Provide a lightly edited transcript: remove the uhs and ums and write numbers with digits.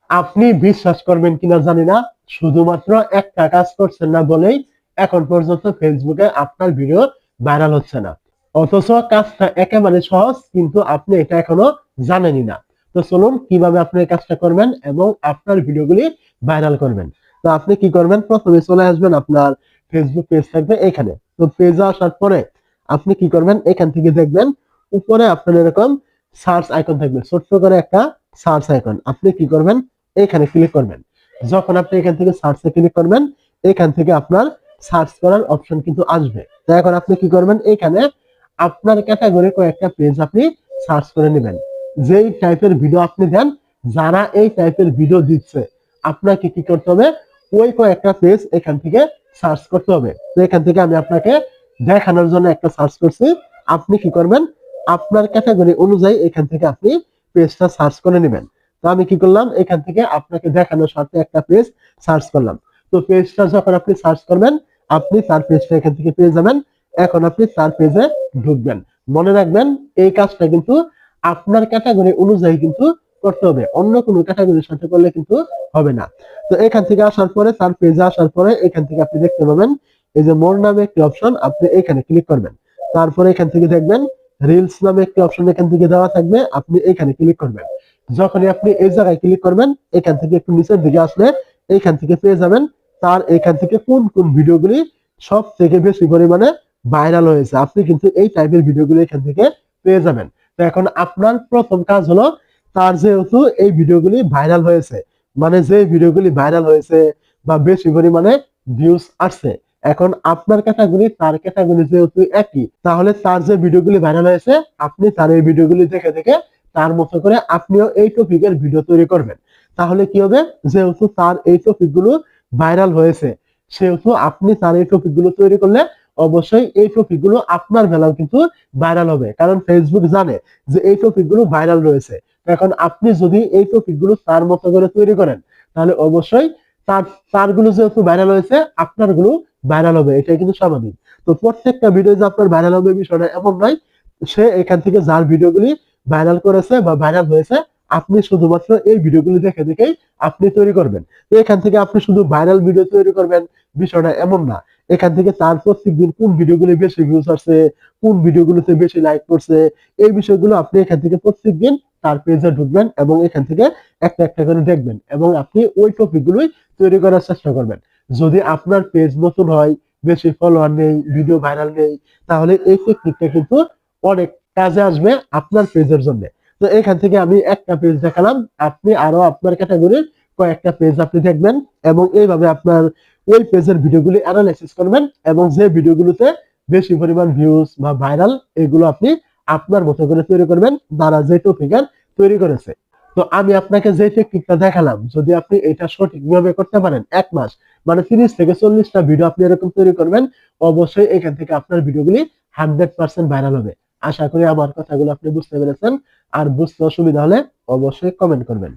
আপনি বিশ্বাস করবেন কিনা জানি না, শুধুমাত্র একটা কাজ করছেন না বলেই এখন পর্যন্ত ফেসবুকে আপনার ভিডিও ভাইরাল হচ্ছে না। অথচ কাজটা একেবারে সহজ, কিন্তু আপনি এটা এখনো জানেনই না। তো চলুন কিভাবে আপনি এই কাজটা করবেন এবং আপনার ভিডিওগুলি ভাইরাল করবেন। তো আপনি কি করবেন, প্রথমে চলে আসবেন আপনার ফেসবুক পেজ থাকবে এখানে। তো পেজে আসার পরে আপনি কি করবেন, এখান থেকে দেখবেন উপরে আপনার এরকম সার্চ আইকন থাকবে, ছোট্ট করে একটা সার্চ আইকন। আপনি কি করবেন, এখানে ক্লিক করবেন। যখন আপনি এখান থেকে সার্চে ক্লিক করবেন, এখান থেকে আপনার সার্চ করার অপশন কিন্তু আসবে। তো এখন আপনি কি করবেন, এখানে আপনার ক্যাটাগরি কয়েকটা পেজ আপনি সার্চ করে নেবেন। যেই টাইপের ভিডিও আপনি দেন, যারা এই টাইপের ভিডিও দিচ্ছে, আপনাকে কি করতে হবে, ওই কয়েকটা পেজ এখান থেকে সার্চ করতে হবে। তো এখান থেকে আমি আপনাকে দেখানোর জন্য একটা সার্চ করছি। আপনি কি করবেন, আপনার ক্যাটাগরি অনুযায়ী এখান থেকে আপনি পেজটা সার্চ করে নেবেন। তো আমি কি করলাম, এখান থেকে আপনাকে দেখানোর সাথে একটা পেজ সার্চ করলাম। তো পেজটা যখন আপনি সার্চ করবেন, আপনি তার পেজটা এখান থেকে পেয়ে যাবেন। এখন আপনি তার পেজে ঢুকবেন। মনে রাখবেন, এই কাজটা কিন্তু আপনার ক্যাটাগরি অনুযায়ী কিন্তু করতে হবে, অন্য কোনো ক্যাটাগরির সাথে করলে কিন্তু হবে না। তো এখান থেকে আসার পরে, তার পেজে আসার পরে এখান থেকে আপনি দেখতে পাবেন এই যে মোর নামে একটি অপশন, আপনি এখানে ক্লিক করবেন। তারপরে এখান থেকে দেখবেন রিলস নামে একটি অপশন এখান থেকে দেওয়া থাকবে, আপনি এখানে ক্লিক করবেন। যখনই আপনি এই জায়গায় ক্লিক করবেন, এখান থেকে একটু নিচের দিকে আসলে এখান থেকে পেয়ে যাবেন তার এখান থেকে কোন কোন ভিডিওগুলি সব থেকে বেশি পরিমাণে ভাইরাল হয়েছে। আপনি কিন্তু এই টাইপের ভিডিওগুলো এখান থেকে পেয়ে যাবেন। তো এখন আপনার প্রথম কাজ হলো, তার যেহেতু এই ভিডিওগুলি ভাইরাল হয়েছে, মানে যে ভিডিওগুলি ভাইরাল হয়েছে বা বেশি পরিমাণে ভিউজ আসছে, এখন আপনার ক্যাটাগরি তার ক্যাটাগরি যেহেতু একই, তাহলে তার যে ভিডিওগুলি ভাইরাল হয়েছে, আপনি তার এই ভিডিওগুলি দেখে দেখে তার মতো করে আপনিও এই টপিকের ভিডিও তৈরি করবেন। তাহলে কি হবে, যেহেতু তার এই টপিক গুলো ভাইরাল হয়েছে, সেহেতু আপনি তার এই টপিক গুলো তৈরি করলে অবশ্যই এই টপিক গুলো আপনার বেলাও কিন্তু ভাইরাল হবে, কারণ ফেসবুক জানে যে এই টপিক গুলো ভাইরাল রয়েছে। এখন আপনি যদি এই টপিক গুলো তার মতো করে তৈরি করেন, তাহলে অবশ্যই তার তার গুলো যেহেতু ভাইরাল হয়েছে, আপনার গুলো ভাইরাল হবে, এটাই কিন্তু স্বাভাবিক। তো প্রত্যেকটা ভিডিও যে আপনার ভাইরাল হবে বিষয়টা এমন নয়। সে এখান থেকে যার ভিডিওগুলি ভাইরাল করেছে বা ভাইরাল হয়েছে, আপনি শুধুমাত্র এই ভিডিওগুলি দেখে দেখেই আপনি তৈরি করবেন। তো এখান থেকে আপনি শুধু ভাইরাল ভিডিও তৈরি করবেন বিষয়টা এমন না। এখান থেকে তার প্রত্যেকদিন কোন ভিডিওগুলি বেশি ভিউজ আসছে, কোন ভিডিওগুলোতে বেশি লাইক করছে, এই বিষয়গুলো আপনি এখান থেকে প্রত্যেকদিন তার পেজে ঢুকবেন এবং এখান থেকে একটা একটা করে দেখবেন এবং আপনি ওই টপিকগুলোই তৈরি করার চেষ্টা করবেন। যদি আপনার পেজ নতুন হয়, বেশি ফলোয়ার নেই, ভিডিও ভাইরাল নেই, তাহলে এই টেকনিকটা কিন্তু অনেক কাজে আসবে আপনার পেজের জন্য। তো এখান থেকে আমি একটা পেজ দেখালাম, আপনি আরো আপনার ক্যাটাগরির কয়েকটা পেজ আপনি দেখবেন এবং এইভাবে আপনার ওই পেজের ভিডিওগুলি অ্যানালাইসিস করবেন এবং যে ভিডিওগুলোতে বেশি পরিমাণ ভিউজ বা ভাইরাল, এগুলো আপনি আপনার মতো করে তৈরি করবেন, যারা যে টপিকের তৈরি করেছে। তো আমি আপনাকে যে টেকনিকটা দেখালাম, যদি আপনি এটা সঠিকভাবে করতে পারেন, 1 মাস মানে 30 থেকে 40টা ভিডিও আপনি এরকম তৈরি করবেন, অবশ্যই এখান থেকে আপনার ভিডিওগুলি 100% ভাইরাল হবে। আশা করি আমার কথাগুলো আপনি বুঝতে পেরেছেন। আর বুঝতে অসুবিধা হলে অবশ্যই কমেন্ট করবেন।